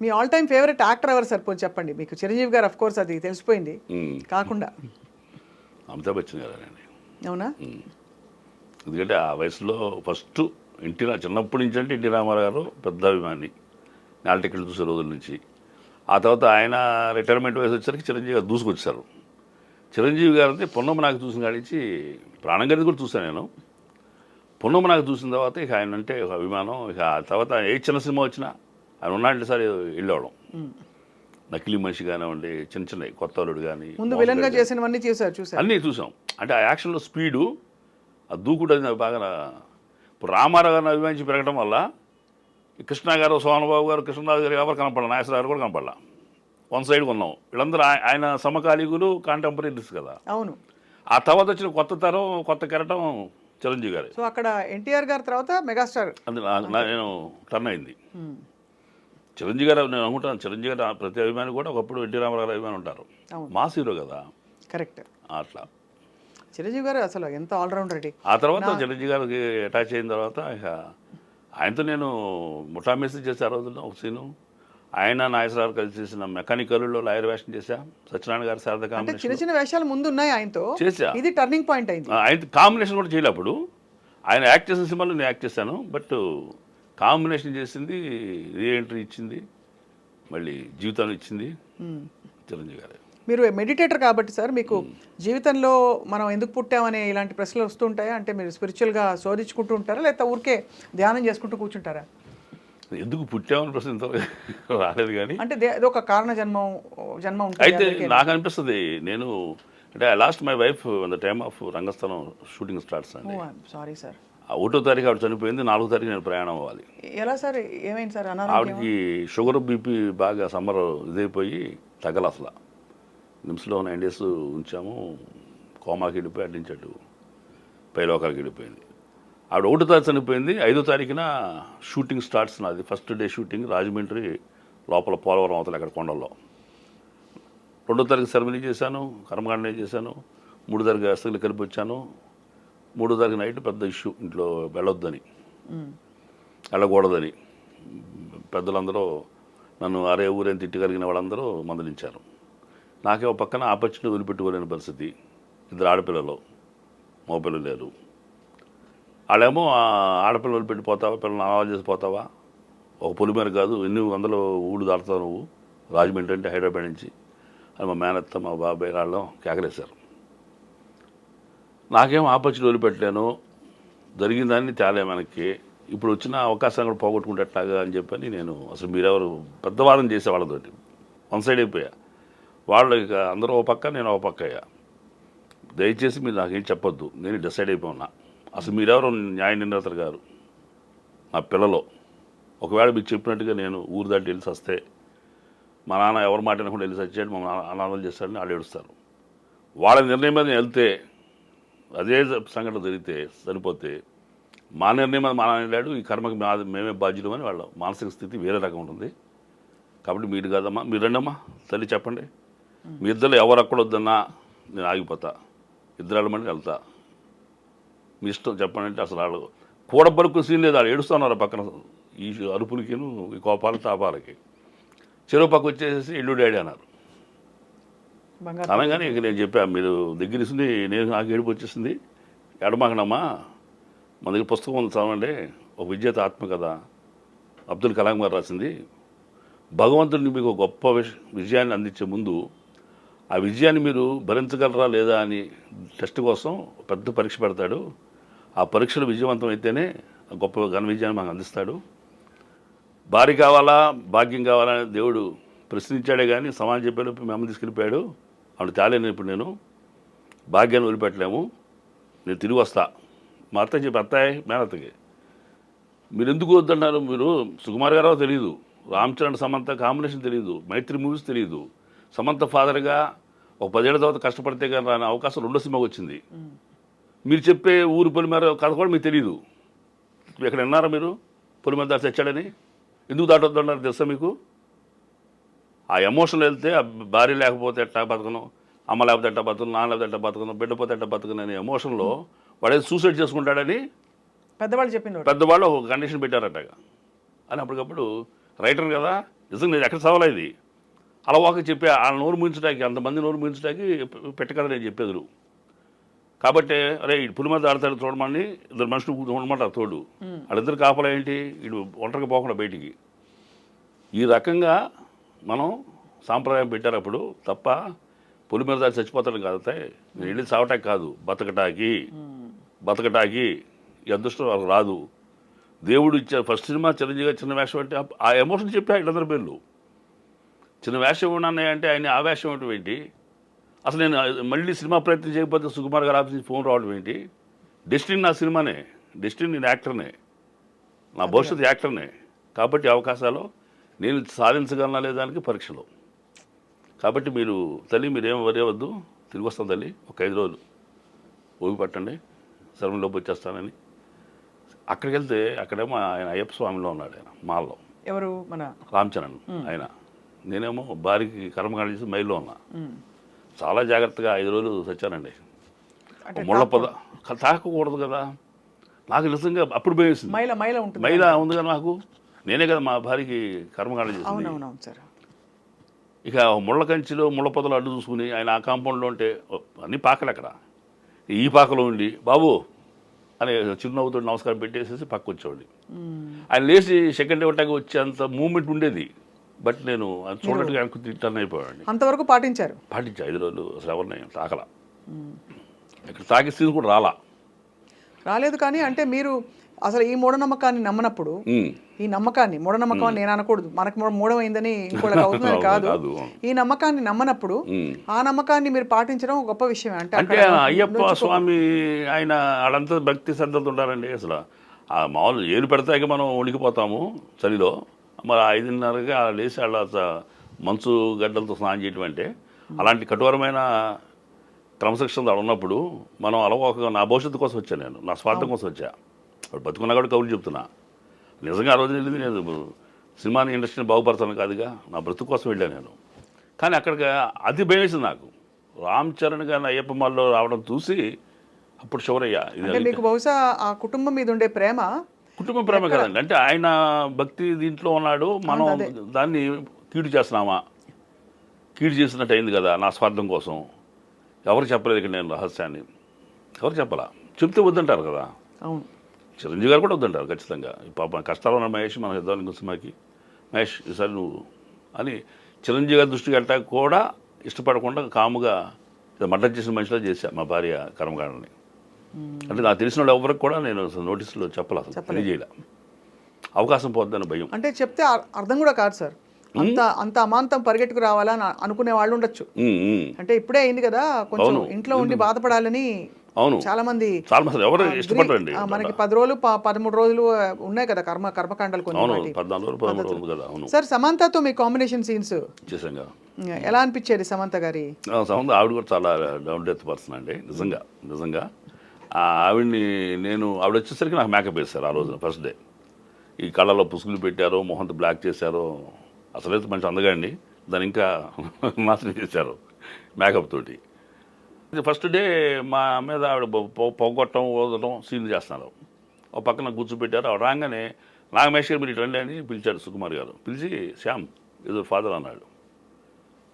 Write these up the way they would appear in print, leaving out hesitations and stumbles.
Me all time favourite actor ఎవరు sir పోనీ చెప్పండి. మీకు చిరంజీవి గారు అఫ్ కోర్స్ అది తెలిసిపోయింది కాకుండా అమితాబ్ బచ్చన్ గారేనండి. అవునా? ఎందుకంటే ఆ వయసులో ఫస్ట్ చిన్నప్పటి నుంచి అంటే ఎన్టీ రామారావు గారు పెద్ద అభిమాని, నేల టికెట్లు చూసే రోజుల నుంచి. ఆ తర్వాత ఆయన రిటైర్మెంట్ వయసు వచ్చేసరికి చిరంజీవి గారు దూసుకొచ్చారు. చిరంజీవి గారిని పొన్నమ్మ నాకు చూసిన కాడి నుంచి ప్రాణం గది కూడా చూశాను నేను. పొన్నమ్మ నాకు చూసిన తర్వాత ఇక ఆయన అంటే ఒక అభిమానం. ఇక ఆ తర్వాత ఏ చిన్న సినిమా వచ్చినా ఆయన ఉన్నాడు సార్ వెళ్ళేవాళ్ళం. నకిలీ మనిషి కానివ్వండి, చిన్న చిన్నవి కొత్త అల్లుడు కానీ, ముందు విలన్ గా చేసినవన్నీ చూసారు అన్నీ చూసాం. అంటే ఆ యాక్షన్లో స్పీడు, ఆ దూకుడు అది నాకు బాగా. ఇప్పుడు రామారావు గారిని అభిమానించి పెరగడం వల్ల కృష్ణ గారు, సోమబాబు గారు, కృష్ణరాజు గారు ఎవరు కనపడాలి, నాగేశ్వరరావు గారు కూడా కనపడాల. వన్ సైడ్గా ఉన్నాం. వీళ్ళందరూ ఆయన సమకాలీకులు, కాంటెంపరీస్ కదా. అవును. ఆ తర్వాత వచ్చిన కొత్త తరం, కొత్త కెరటం చిరంజీవి గారు. సో అక్కడ ఎన్టీఆర్ గారి తర్వాత మెగాస్టార్ నేను టర్న్ అయింది. చిరంజీవి గారు నేను అనుకుంటాను, చిరంజీవి గారు ప్రతి అభిమాని కూడా ఒకప్పుడు ఎన్టీ రామారావు అభిమాని ఉంటారు. మాస్ హీరో కదా. కరెక్ట్. అట్లా చిరంజీవి గారు అసలు ఎంత ఆల్రౌండర్ రెడీ. ఆ తర్వాత చిరంజీవి గారికి అటాచ్ అయిన తర్వాత ఇక ఆయనతో నేను ముఠా మెసేజ్ చేసే ఆ రోజుల్లో ఒక సీను. ఆయన నాగేశ్వరరావు కలిసి చేసిన మెకానికల్లో లాయర్ వేషం చేశా. సత్యనారాయణ గారి శారద కాంబినేషన్. చిన్న చిన్న వేషాలు ముందు ఉన్నాయి ఆయనతో చేశా. ఇది టర్నింగ్ పాయింట్ అయింది. ఆయన కాంబినేషన్ కూడా చేయలే అప్పుడు. ఆయన యాక్ట్ చేసిన సినిమాలో నేను యాక్ట్ చేశాను. బట్ కాంబినేషన్ చేసింది, రీఎంట్రీ ఇచ్చింది, మళ్ళీ జీవితాన్ని ఇచ్చింది చిరంజీవి గారు. మీరు మెడిటేటర్ కాబట్టి సార్, మీకు జీవితంలో మనం ఎందుకు పుట్టామనే ఇలాంటి ప్రశ్నలు వస్తుంటాయా? అంటే మీరు స్పిరిచువల్గా శోధించుకుంటూ ఉంటారా, లేకపోతే ఊరికే ధ్యానం చేసుకుంటూ కూర్చుంటారా? ఎందుకు పుట్టామని ప్రశ్న ఇంత రాలేదు కానీ, అంటే ఒక కారణ జన్మ ఉంటుంది. అయితే నాకు అనిపిస్తుంది, నేను అంటే I lost my wife on the time of Rangasthalam shooting starts అండి. Sorry sir. 1వ తారీఖు ఆవిడ చనిపోయింది, 4వ తారీఖు నేను ప్రయాణం అవ్వాలి. ఎలా సార్, ఏమైంది సార్? ఆవిడకి షుగర్ బీపీ బాగా సమ్మర్ ఇదైపోయి తగ్గల అసలు. నిమ్స్లో 9 days ఉంచాము. కోమాకి వెళ్ళిపోయి అడ్డించట్టు పైలోకాలకి వెళ్ళిపోయింది. ఆవిడ 1వ తారీఖు చనిపోయింది. 5వ తారీఖున షూటింగ్ స్టార్ట్స్. నాది ఫస్ట్ డే షూటింగ్ రాజమండ్రి లోపల పోలవరం అవతల అక్కడ కొండల్లో. 2వ తారీఖు సెరమనీ చేశాను, కర్మకాండ చేశాను. 3వ తారీఖు అస్తలు కలిపి వచ్చాను. 3వ తారీఖు నైట్ పెద్ద ఇష్యూ, ఇంట్లో వెళ్ళకూడదని పెద్దలందరూ నన్ను అరే ఊరేని తిట్టగలిగిన వాళ్ళందరూ మందలించారు. నాకే ఒక పక్కన ఆపర్చునిటీ వదిలిపెట్టుకోలేని పరిస్థితి. 2 ఆడపిల్లలు, మగపిల్లలు లేరు. వాళ్ళేమో ఆడపిల్లలు వదిలిపెట్టిపోతావా, పిల్లల్ని అలవాటు చేసిపోతావా, ఒక పొలిమేర కాదు ఎన్ని వందల ఊళ్ళు దాటుతావు నువ్వు, రాజమండ్రి అంటే హైదరాబాద్ నుంచి అని మా మేనత్త, మా బాబాయ్ వాళ్ళు కేకలేశారు. నాకేం ఆపర్చునిటీ వదిలిపెట్టలేను, జరిగిన దాన్ని తేలే మనకి, ఇప్పుడు వచ్చిన అవకాశం కూడా పోగొట్టుకుంటేట్లాగా అని చెప్పని నేను అసలు మీరెవరు పెద్దవాదం చేసే వాళ్ళతోటి వన్ సైడ్ అయిపోయా. వాళ్ళు ఇక అందరూ ఒక పక్క, నేను ఒక పక్క అయ్యా. దయచేసి మీరు నాకేం చెప్పొద్దు, నేను డిసైడ్ అయిపోయినా. అసలు మీరెవరు న్యాయ నిర్ణేతలు గారు, నా పిల్లలు. ఒకవేళ మీకు చెప్పినట్టుగా నేను ఊరు దాటి వెళ్ళి వస్తే మా నాన్న ఎవరి మాట వినకుండా వెళ్ళి చచ్చాడు, మా నాన్న అనాథలు చేస్తాడని వాళ్ళు ఏడుస్తారు. వాళ్ళ నిర్ణయం మీద వెళ్తే అదే సంఘటన జరిగితే సరిపోతే, మా నిర్ణయం మీద మా నాన్న వెళ్ళాడు, ఈ కర్మకి మేమే బాధ్యులమని వాళ్ళ మానసిక స్థితి వేరే రకం ఉంటుంది. కాబట్టి మీరు కాదమ్మా, మీరు రండమ్మా తల్లి చెప్పండి, మీ ఇద్దరు ఎవరు అక్కడొద్దన్నా నేను ఆగిపోతా, ఇద్దరు వెళ్ళమని వెళ్తా, మీ ఇష్టం చెప్పండి అంటే అసలు వాళ్ళు కూడబలుకు సీన్ లేదు. వాళ్ళు ఏడుస్తున్నారు పక్కన, ఈ అరుపులకిను ఈ కోపాలు తాపాలకి. చెరువు పక్క వచ్చేసి ఇల్లు డాడీ అన్నారు. అనగానే ఇక నేను చెప్పాను, మీరు దగ్గర ఇస్తుంది, నేను నాకు ఏడుపు వచ్చేసింది, ఎడమాకనమ్మా, మన దగ్గర పుస్తకం ఉంది చదవండి, ఒక విజేత ఆత్మకథ అబ్దుల్ కలాం గారు రాసింది. భగవంతుడిని మీకు గొప్ప విజయాన్ని అందించే ముందు ఆ విజయాన్ని మీరు భరించగలరా లేదా అని టెస్ట్ కోసం పెద్ద పరీక్ష పెడతాడు. ఆ పరీక్షలు విజయవంతం అయితేనే గొప్ప ఘన విజయాన్ని మాకు అందిస్తాడు. భార్య కావాలా, భాగ్యం కావాలా అని దేవుడు ప్రశ్నించాడే కానీ సమాజం చెప్పేలోపు మేము తీసుకెళ్ళిపోయాడు. అప్పుడు తేలేను, ఇప్పుడు నేను భాగ్యాన్ని వదిలిపెట్టలేము, నేను తిరిగి వస్తా. మా అత్త చెప్పి, అత్తాయి మేనత్తకి మీరు ఎందుకు వద్దన్నారు, మీరు సుకుమార్ గారో తెలియదు, రామ్ చరణ్ సమంత కాంబినేషన్ తెలియదు, మైత్రి మూవీస్ తెలియదు, సమంత ఫాదర్గా ఒక 10 ఏళ్ల తర్వాత కష్టపడితే కానీ రాని అవకాశం 2వ సినిమాకి వచ్చింది. మీరు చెప్పే ఊరు పొలిమేర కథ కూడా మీకు తెలియదు. ఎక్కడ విన్నారా మీరు పొలిమేర దాటి తెచ్చాడని? ఎందుకు దాటొద్దన్నారు తెలుసా మీకు? ఆ ఎమోషన్ వెళ్తే ఆ భార్య లేకపోతే ఎట్టా బతకను, అమ్మ లేకపోతే ఎట్టా బతకను, నాన్న లేకపోతే ఎట్టా బతకను, బిడ్డ పోతే ఎట్టా బతకను అనే ఎమోషన్లో వాడే సూసైడ్ చేసుకుంటాడని పెద్దవాళ్ళు చెప్పింది. పెద్దవాళ్ళు ఒక కండిషన్ పెట్టారట అని. అప్పటికప్పుడు రైటర్ కదా, నిజంగా నేను ఎక్కడ చదవలేదు ఇది. అలా ఒక చెప్పి ఆ నోరు ముయించడానికి అంతమంది నోరు ముయించడానికి పెట్టకదా నేను చెప్పేది. కాబట్టి అరే ఇటు పులి మీద ఆడతాడు చూడమని ఇద్దరు మనుషులు చూడమంటారు తోడు. వాళ్ళిద్దరు కాపలా ఏంటి ఇటు ఒంటరికి పోకుండా బయటికి. ఈ రకంగా మనం సాంప్రదాయం పెట్టారు అప్పుడు తప్ప పులి మీద దాడి చచ్చిపోతాడు కాదు. నేను వెళ్ళి చావటానికి కాదు, బతకటాకి ఈ అదృష్టం వాళ్ళకి రాదు. దేవుడు ఇచ్చారు. ఫస్ట్ సినిమా చిరంజీవి చిన్న వేషం అంటే ఆ ఎమోషన్ చెప్పి వీళ్ళందరి పేర్లు చిన్న వేషం ఉన్నాయని అంటే ఆయన ఆ వేషం ఏంటి. అసలు నేను మళ్ళీ సినిమా ప్రయత్నం చేయకపోతే సుకుమార్ గారు ఆఫీస్ నుంచి ఫోన్ రావడం ఏంటి. డెస్టినీ నా సినిమానే, డెస్టినీ నేను యాక్టర్నే, నా భవిష్యత్తు యాక్టర్నే. కాబట్టి అవకాశాలు నేను సాధించగలనా లేదానికి పరీక్షలు. కాబట్టి మీరు తల్లి మీరేం వరేవద్దు, తిరిగి వస్తాం తల్లి, ఒక 5 రోజులు ఓపి పట్టండి, శర్మలోకి వచ్చేస్తానని. అక్కడికి వెళ్తే అక్కడేమో ఆయన అయ్యప్ప స్వామిలో ఉన్నాడు. ఆయన మాల్లో ఎవరు మన రామచరణ్ ఆయన. నేనేమో భార్యకి కర్మకాండ చేసి మైల్లో ఉన్నా. చాలా జాగ్రత్తగా 5 రోజులు చచ్చానండి. ముళ్ళ పొద తాకకూడదు కదా. నాకు నిజంగా అప్పుడు భయం మైలా ఉంది కదా నాకు. నేనే కదా మా భార్యకి కర్మకాండ చేసింది. ఇక ముళ్ళ కంచిలో ముళ్ళ పొదలు అడ్డు చూసుకుని ఆయన ఆ కాంపౌండ్లో ఉంటే అన్ని పాకలు అక్కడ ఈ పాకలో ఉండి బాబు అని చిరునవ్వుతో నమస్కారం పెట్టేసేసి పక్క వచ్చేవాడి. ఆయన లేచి సెకండ్ ఇవ్వటానికి వచ్చేంత మూమెంట్ ఉండేది. బట్ నేను అది చూడట్టుగా టర్న్ అయిపోయాడు. అంతవరకు పాటించా 5 రోజులు అసలు ఎవరిని తాకల. ఇక్కడ తాకి స్థితి కూడా రాలేదు. కానీ అంటే మీరు అసలు ఈ మూఢనమ్మకాన్ని నమ్మనప్పుడు ఈ నమ్మకాన్ని మూఢనమ్మకం అని నేను అనకూడదు, మనకి మూఢమైందని ఇంకోటి అవుతుందని కాదు. ఈ నమ్మకాన్ని నమ్మనప్పుడు ఆ నమ్మకాన్ని మీరు పాటించడం గొప్ప విషయం. అంటే అయ్యప్ప స్వామి ఆయన వాళ్ళంతా భక్తి శ్రద్ధలతో ఉంటారండి. అసలు ఆ మామూలు ఏరు పెడతాక మనం వణికిపోతాము చలిలో. మరి 5:30గా లేచి వాళ్ళ మంచు గడ్డలతో స్నానం చేయటం అంటే అలాంటి కఠోరమైన క్రమశిక్షణ ఉన్నప్పుడు మనం అలవాక నా భవిష్యత్తు కోసం వచ్చాను, నేను నా స్వార్థం కోసం వచ్చా. వాడు బతుకున్నా కూడా కౌలు చెప్తున్నా. నిజంగా ఆ రోజు వెళ్ళింది నేను సినిమాని ఇండస్ట్రీని బాగుపడతాను కాదుగా, నా బ్రతుకు కోసం వెళ్ళాను నేను. కానీ అక్కడికి అతి భయం వేసింది నాకు. రామ్ చరణ్ గారిని అయ్యప్ప మాల్లో రావడం చూసి అప్పుడు శివరయ్య ఇది మీకు బహుశా ఆ కుటుంబం మీద ఉండే కుటుంబ ప్రేమ కదండి. అంటే ఆయన భక్తి దీంట్లో ఉన్నాడు, మనం దాన్ని కీడు చేస్తున్నామా, కీడు చేసినట్టు అయింది కదా నా స్వార్థం కోసం. ఎవరు చెప్పలేదు ఇక్కడ నేను రహస్యాన్ని, ఎవరు చెప్పాలా, చెప్తే వద్దంటారు కదా. అవును, చిరంజీవి గారు కూడా వద్దంటారు ఖచ్చితంగా. పాప కష్టాలు ఉన్న మహేష్ మనం ఇద్దాం సినిమాకి, మహేష్ ఈసారి నువ్వు అని చిరంజీవి గారి దృష్టికి వెళ్ళటానికి కూడా ఇష్టపడకుండా కాముగా మర్డర్ చేసిన మనిషిలో చేశా మా భార్య కర్మకాండని. అంటే నాకు తెలిసిన వాళ్ళు ఎవరికి కూడా నేను నోటీసులో చెప్పలేదు, తెలియజేయలే. అవకాశం పోద్దని భయం. అంటే చెప్తే అర్థం కూడా కాదు సార్, అంత అమాంతం పరిగెట్టుకు రావాలని అనుకునే వాళ్ళు ఉండొచ్చు. అంటే ఇప్పుడే అయింది కదా, కొంచెం ఇంట్లో ఉండి బాధపడాలని అవును చాలా మంది ఎవరు ఇష్టపడరండి. మనకి 10 రోజులు 13 రోజులు ఉన్నాయి కదా కర్మకాండాలు కొన్ని. సార్ సమంతతో మీ కాంబినేషన్ సీన్స్ చేసాంగా, ఎలా అనిపించేది సమంత గారి? సమంత ఆవిడ కూడా చాలా డౌన్ డెత్ పర్సన్ అండి. నిజంగా ఆవిడ్ని ఆవిడ వచ్చేసరికి నాకు మేకప్ వేస్తారు ఆ రోజున ఫస్ట్ డే. ఈ కళ్ళలో పుసుగులు పెట్టారో, మొహంతో బ్లాక్ చేశారో, అసలైతే మంచి అందగా అండి. దాన్ని ఇంకా నాశనం చేశారు మేకప్ తోటి. ఫస్ట్ డే మా మీద ఆవిడ పొగొట్టడం ఊదటం సీన్లు చేస్తున్నారు. ఒక పక్కన కూర్చోబెట్టారు. ఆవిడ రాగానే నాగమేష్ గారు మీరు ఇటు రండి అని పిలిచాడు సుకుమార్ గారు. పిలిచి శ్యామ్ ఏదో ఫాదర్ అన్నాడు.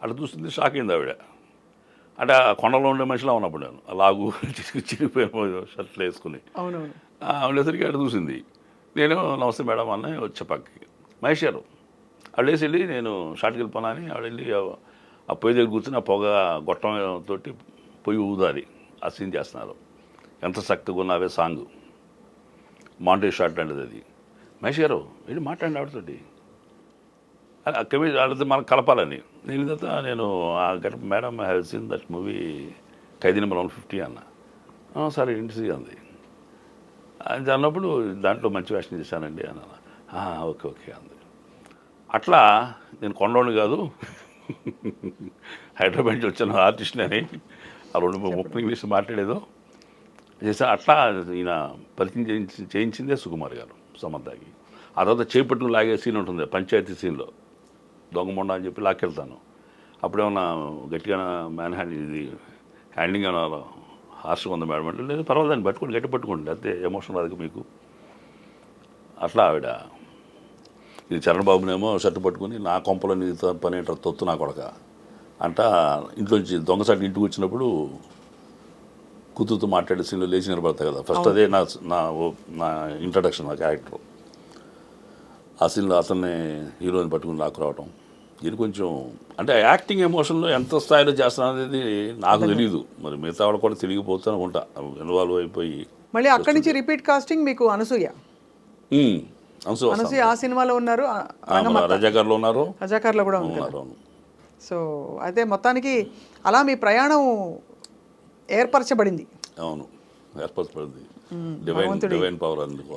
అక్కడ చూస్తుంది, షాక్ అయింది ఆవిడ. అంటే ఆ కొండలో ఉండే మనిషిలా ఉన్నప్పుడు నేను అలాగూ చిరిగిపోయిన షర్ట్లు వేసుకుని ఉండేసరికి ఆవిడ చూసింది. నేను నమస్తే మేడం అన్న వచ్చే పక్కకి మహేష్ గారు ఆవిడ వేసి వెళ్ళి నేను షార్ట్కి వెళ్ళిపోనా అని ఆవిడ వెళ్ళి ఆ పొయ్యి దగ్గర కూర్చొని ఆ పొగ గొట్టంతో పొయ్యి ఊదాలి ఆ సీన్ చేస్తున్నారు. ఎంత చక్కగా ఉన్నావే సాంగ్, మాంటేజ్ షార్ట్ అనేది అది. మహేష్ గారు వెళ్ళి మాట్లాడండి ఆవిడతోటి, ఆడితే మనకు కలపాలని. నేను ఆ madam I have seen that movie Khaidi number 150 అన్న. సరే ఇంటి అంది. అది అన్నప్పుడు దాంట్లో మంచి వేషం చేశానండి అన్న. ఓకే అంది. అట్లా నేను కొండోని కాదు, హైదరాబాద్ నుంచి వచ్చిన ఆర్టిస్ట్ని అని ఆ 2-30 ఇంగ్లీష్ మాట్లాడేదో చేసా. అట్లా ఈయన పరిచయం చేయించిందే సుకుమార్ గారు సమంతకి. ఆ తర్వాత చేపట్టుకుని లాగే సీన్ ఉంటుంది పంచాయతీ సీన్లో, దొంగమొండ అని చెప్పి లాక్కెళ్తాను. అప్పుడేమన్నా గట్టిగా మ్యాన్ హ్యాండింగ్ ఏమన్నా హార్ష్గా ఉంది మేడం అంటే, లేదు పర్వాలేదని పట్టుకోండి, గట్టి పట్టుకోండి, అయితే ఎమోషన్ రాదు మీకు. అట్లా ఆవిడ ఇది చరణ్ బాబునేమో షర్టు పట్టుకుని నా కొంపలో నీ పని ఏంటో తొత్తు నా కొడక అంట ఇంట్లోంచి దొంగసాటి ఇంటికి వచ్చినప్పుడు కూతురుతో మాట్లాడే సీన్లో లేచి నిలబడతాయి కదా ఫస్ట్ అదే నా నా నా ఇంట్రడక్షన్ నా క్యారెక్టర్. ఆ సీన్లో అతన్ని హీరోని పట్టుకుని రావటం ఇది కొంచెం అంటే యాక్టింగ్ ఎమోషన్లో ఎంత స్థాయిలో చేస్తాను అనేది నాకు తెలియదు. మరి మిగతా వాళ్ళు కూడా తిరిగిపోతూనే ఉంటా ఇన్వాల్వ్ అయిపోయి. మళ్ళీ అక్కడి నుంచి రిపీట్ కాస్టింగ్ మీకు అనసూయ అనసూయ ఆ సినిమాలో ఉన్నారు, రజాకార్లో ఉన్నారు, రజాకార్లో కూడా ఉన్నారు. అవును. సో అయితే మొత్తానికి అలా మీ ప్రయాణం ఏర్పరచబడింది. అవును ఏర్పరచబడింది. డివైన్ పవర్ అందుకు.